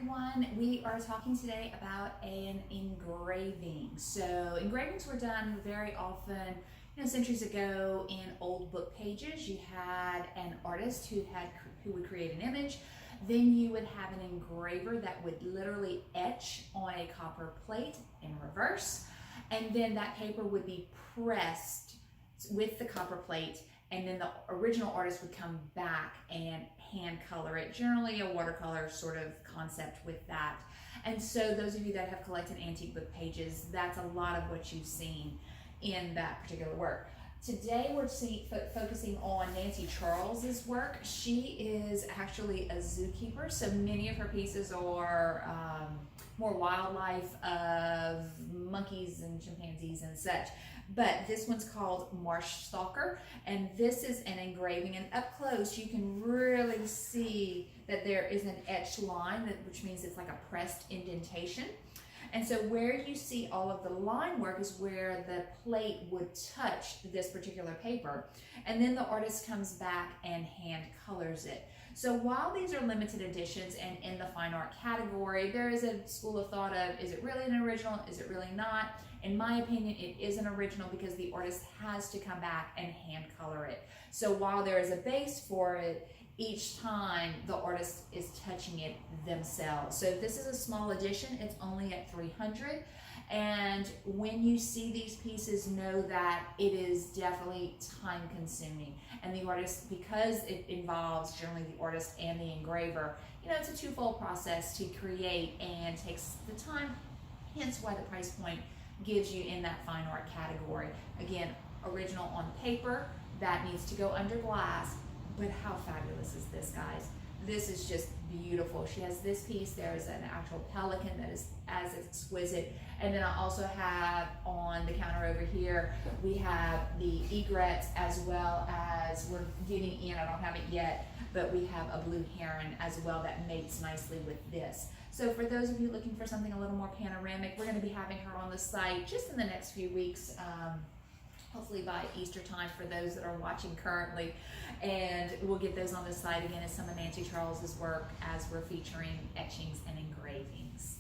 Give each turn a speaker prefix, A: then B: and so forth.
A: everyone. We are talking today about an engraving. So engravings were done very often, centuries ago in old book pages. You had an artist who would create an image. Then you would have an engraver that would literally etch on a copper plate in reverse. And then that paper would be pressed with the copper plate, and then the original artist would come back and hand color it, generally a watercolor sort of concept with that. And so those of you that have collected antique book pages, that's a lot of what you've seen in that particular work. Today we're focusing on Nancy Charles's work. She is actually a zookeeper, so many of her pieces are more wildlife of monkeys and chimpanzees and such. But this one's called Marsh Stalker, and this is an engraving. And up close, you can really see that there is an etched line, which means it's like a pressed indentation. And so where you see all of the line work is where the plate would touch this particular paper. And then the artist comes back and hand colors it. So while these are limited editions and in the fine art category, there is a school of thought of, is it really an original? Is it really not? In my opinion, it is an original because the artist has to come back and hand color it. So while there is a base for it, each time the artist is touching it themselves. So this is a small edition. It's only at 300. And when you see these pieces, know that it is definitely time consuming. And the artist, because it involves generally the artist and the engraver, it's a twofold process to create and takes the time, hence why the price point gives you in that fine art category. Again, original on paper, that needs to go under glass, but how fabulous is this, guys? This is just beautiful. She has this piece. There's an actual pelican that is as exquisite. And then I also have on the counter over here, we have the egrets as well as, we're getting in, I don't have it yet, but we have a blue heron as well that mates nicely with this. So for those of you looking for something a little more panoramic, we're going to be having her on the site just in the next few weeks, hopefully by Easter time for those that are watching currently. And we'll get those on the site again as some of Nancy Charles's work as we're featuring etchings and engravings.